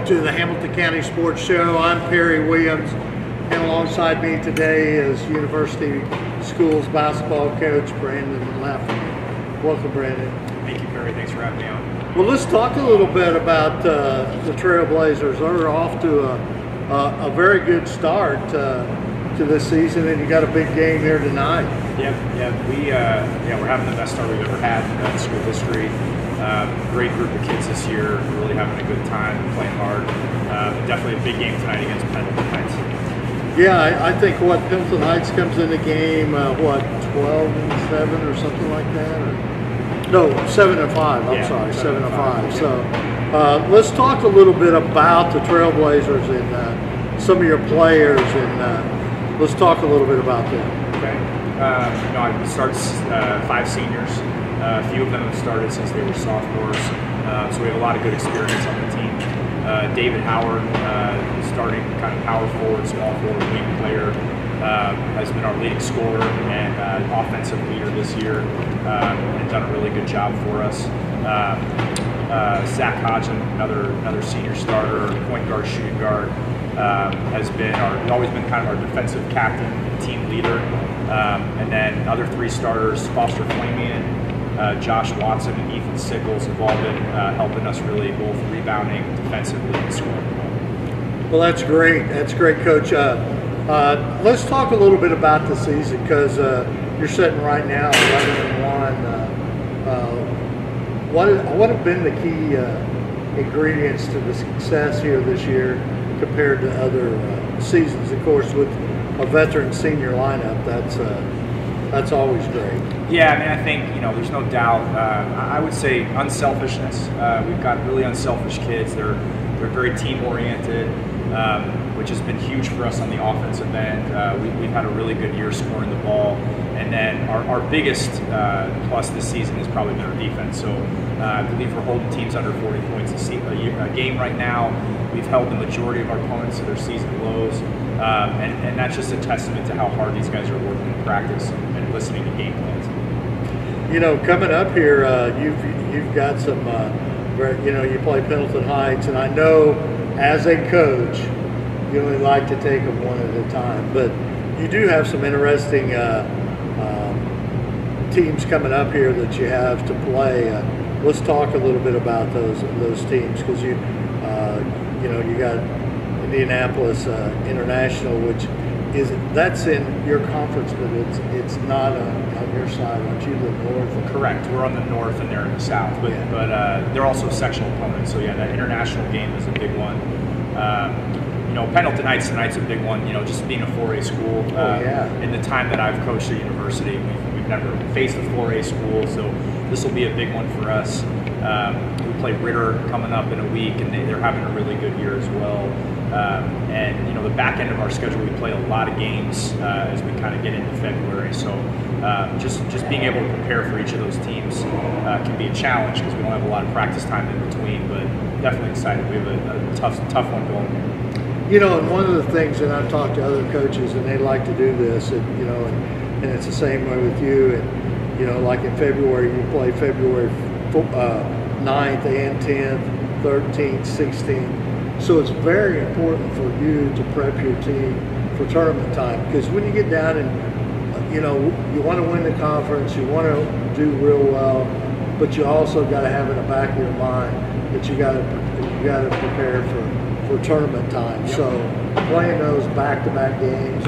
to the Hamilton County Sports Show. I'm Perry Williams, and alongside me today is University Schools basketball coach Brandon Lafferman. Welcome, Brandon. Thank you, Perry. Thanks for having me on. Well, let's talk a little bit about the Trailblazers. They're off to a very good start to this season, and you got a big game here tonight. We're having the best start we've ever had in school history. Great group of kids this year, really having a good time, playing hard. Definitely a big game tonight against Pendleton Heights. Yeah, I think Pendleton Heights comes in the game 12-7 or something like that, or no, 7-5. I'm sorry, 7-5. Yeah. So let's talk a little bit about the Trailblazers and some of your players, and let's talk a little bit about them. Okay. It starts 5 seniors. A few of them have started since they were sophomores, so we have a lot of good experience on the team. David Howard, starting kind of power forward, small forward, wing player, has been our leading scorer and offensive leader this year, and done a really good job for us. Zach Hodgson, another senior starter, point guard, shooting guard, has always been kind of our defensive captain and team leader. And then other 3 starters, Foster Flamian, Josh Watson and Ethan Sickles have all been helping us really both rebounding, defensively, and scoring. Well, that's great. That's great, Coach. Let's talk a little bit about the season, because you're sitting right now 11-1. What have been the key ingredients to the success here this year compared to other seasons? Of course, with a veteran senior lineup, that's always great. Yeah, I mean, I think, there's no doubt. I would say unselfishness. We've got really unselfish kids. They're very team-oriented, which has been huge for us on the offensive end. We've had a really good year scoring the ball. And then our biggest plus this season has probably been our defense. So I believe we're holding teams under 40 points a game right now. We've held the majority of our opponents to their season lows. And that's just a testament to how hard these guys are working in practice and listening to game plans. Coming up here, you've got some, you play Pendleton Heights, and I know as a coach, you only like to take them one at a time, but you do have some interesting teams coming up here that you have to play. Let's talk a little bit about those teams, because you got Indianapolis International, which that's in your conference, but it's not on your side. Aren't you the north? Correct. We're on the north and they're in the south, but they're also sectional opponents. So yeah, that international game is a big one. Pendleton Heights tonight's a big one. Just being a 4A school. In the time that I've coached at university, we've never faced a 4A school, so this will be a big one for us. We play Ritter coming up in a week, and they're having a really good year as well. And the back end of our schedule, we play a lot of games as we kind of get into February. So just being able to prepare for each of those teams can be a challenge, because we don't have a lot of practice time in between. But definitely excited. We have a tough one going here. And one of the things, and I've talked to other coaches, and they like to do this, and it's the same way with you. And like in February, you play February 9th and 10th, 13th, 16th. So it's very important for you to prep your team for tournament time, because when you get down and you want to win the conference, you want to do real well, but you also got to have in the back of your mind that you got to prepare for tournament time. Yep. So playing those back-to-back games,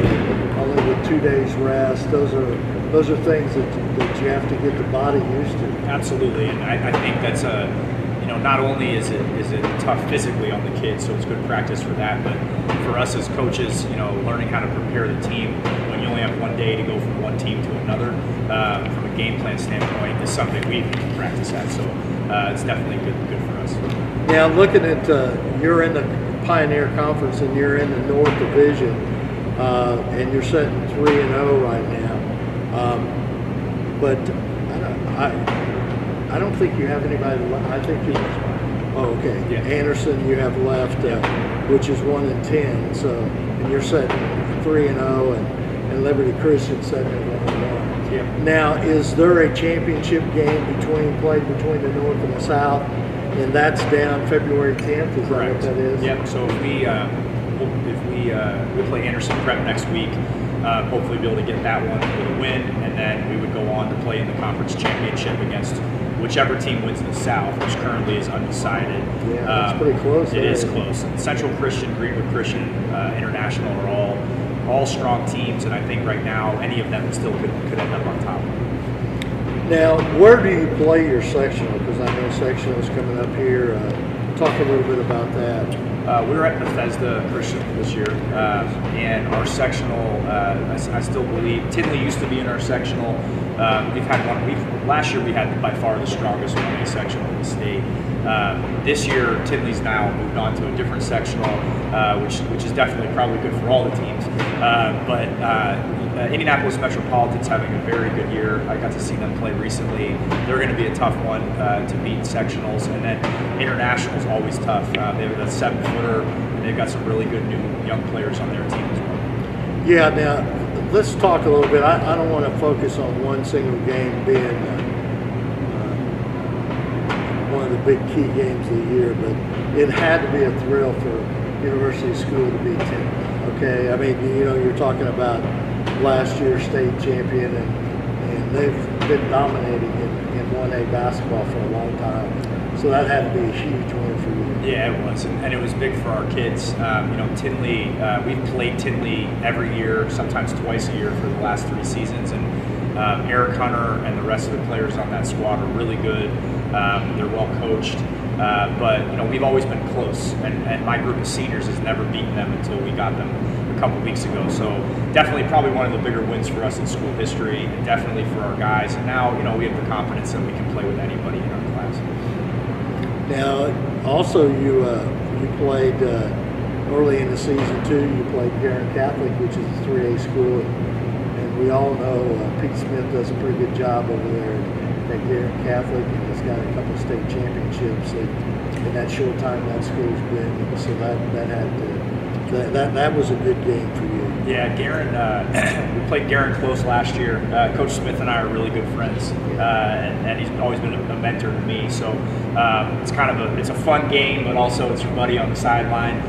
only with 2 days rest, those are things that you have to get the body used to. Absolutely, and I think that's not only is it tough physically on the kids, so it's good practice for that, but for us as coaches, learning how to prepare the team when you only have 1 day to go from one team to another, from a game plan standpoint, is something we can practice at. So it's definitely good for us. Now, looking at you're in the Pioneer Conference and you're in the North Division, and you're sitting 3-0 right now, but I don't think you have anybody left. I think you. Oh, okay. Yeah. Anderson, you have left, which is 1-10. So, and you're setting 3-0, and Liberty Christian setting at 1-1. Yeah. Now, is there a championship game played between the North and the South? And that's down February 10th. Is Correct. that what that is? Yep. So if we play Anderson Prep next week, hopefully be able to get that one with a win, and then we would go on to play in the conference championship against whichever team wins the South, which currently is undecided. Yeah, it's pretty close. It is close. Central Christian, Greenwood Christian, International are all strong teams, and I think right now any of them still could end up on top. Now, where do you play your sectional? Because I know sectional is coming up here. Talk a little bit about that. We were at Bethesda Christian this year, and our sectional, I still believe, Tinley used to be in our sectional. We've had one. Last year we had by far the strongest 1A sectional in the state. This year, Tinley's now moved on to a different sectional, which is definitely probably good for all the teams. But Indianapolis Metropolitan's having a very good year. I got to see them play recently. They're going to be a tough one to beat sectionals, and then International's always tough. They have a 7-footer, and they've got some really good new young players on their team as well. Yeah, now let's talk a little bit. I don't want to focus on one single game being one of the big key games of the year, but it had to be a thrill for University School to beat Tinley. Okay, I mean, you know, you're talking about last year's state champion, and they've been dominating in 1A basketball for a long time. So that had to be a huge win for you. Yeah, it was, and it was big for our kids. You know, Tinley, we've played Tinley every year, sometimes twice a year for the last 3 seasons, and Eric Hunter and the rest of the players on that squad are really good. They're well coached, but you know, we've always been close, and my group of seniors has never beaten them until we got them a couple weeks ago. So definitely probably one of the bigger wins for us in school history, and definitely for our guys. And now, you know, we have the confidence that we can play with anybody in our class. Now, also you played early in the season too. You played Darren Catholic, which is a 3A school, and we all know Pete Smith does a pretty good job over there at Darren Catholic, and he's got a couple of state championships in that short time that school's been. So that was a good game for you. Yeah, Darren. We played Darren close last year. Coach Smith and I are really good friends, and he's always been a mentor to me. So it's kind of it's a fun game, but also it's your buddy on the sideline.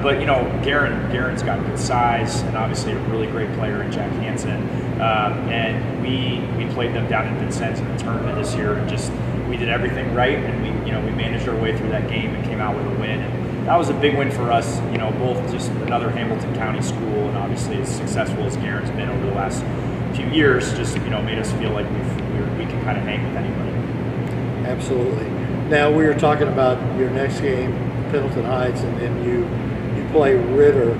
But you know, Darren's got good size, and obviously a really great player in Jack Hansen. And we played them down in Vincennes in the tournament this year, and we did everything right, and we managed our way through that game and came out with a win. And that was a big win for us, you know, both just another Hamilton County school, and obviously as successful as Darren's been over the last few years, just, you know, made us feel like we can kind of hang with anybody. Absolutely. Now, we were talking about your next game, Pendleton Heights, and then you play Ritter,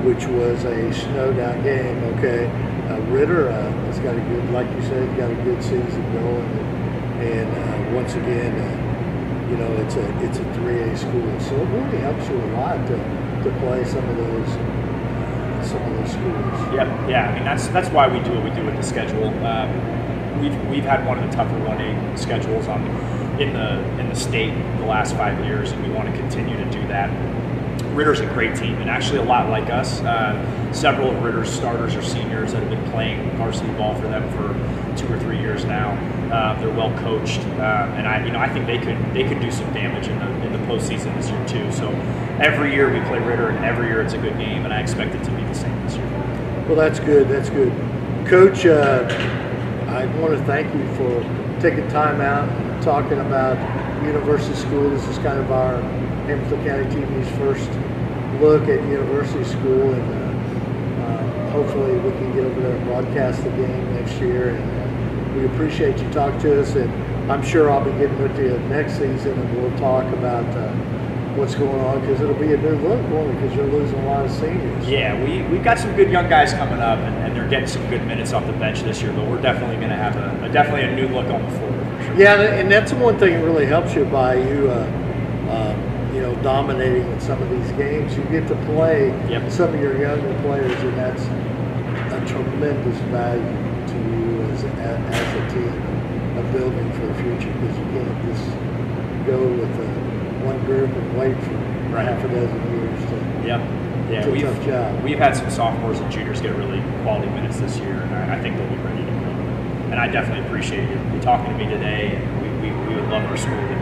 which was a snowed out game. Okay, Ritter has got a good, like you said, got a good season going, and once again, you know, it's a 3A school, so it really helps you a lot to play some of those schools. Yeah. I mean, that's why we do what we do with the schedule. We've had one of the tougher 1A schedules in the state the last 5 years, and we want to continue to do that. Ritter's a great team, and actually a lot like us. Several of Ritter's starters are seniors that have been playing varsity ball for them for 2 or 3 years now. They're well coached, and I think they could do some damage in the postseason this year too. So every year we play Ritter, and every year it's a good game, and I expect it to be the same this year. Well, that's good. That's good, Coach. I want to thank you for taking time out and talking about University School. This is kind of our Hamilton County TV's first look at University School, and hopefully we can get over there and broadcast the game next year. And we appreciate you talking to us, and I'm sure I'll be getting with you next season, and we'll talk about what's going on, because it'll be a new look, because you're losing a lot of seniors. Yeah, we've got some good young guys coming up, and they're getting some good minutes off the bench this year, but we're definitely going to have definitely a new look on the floor for sure. Yeah, and that's one thing that really helps you by you dominating in some of these games. You get to play some of your younger players, and that's a tremendous value to you as a team, of building for the future, because you can't just go with one group and wait for half a dozen years. It's a tough job. We've had some sophomores and juniors get really quality minutes this year, and I think they'll be ready to go. And I definitely appreciate you talking to me today, and we would love our school to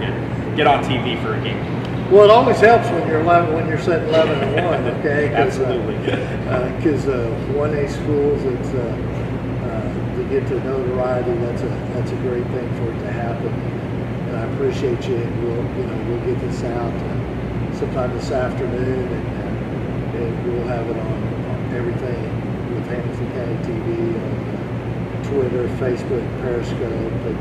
get on TV for a game. Well, it always helps when you're setting 11-1, okay? Absolutely. Because 1A schools, it's to get to notoriety. That's a great thing for it to happen. And I appreciate you. And we'll get this out sometime this afternoon, and we'll have it on everything with Hamilton County TV, on Twitter, Facebook, Periscope, and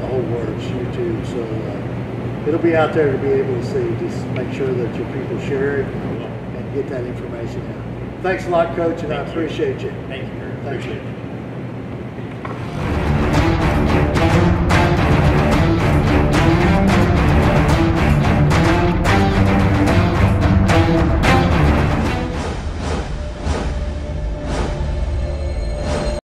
the whole works, YouTube. So it'll be out there to be able to see. Just make sure that your people share it and get that information out. Thanks a lot, Coach, and I appreciate you. Thank you, Darren. Appreciate it.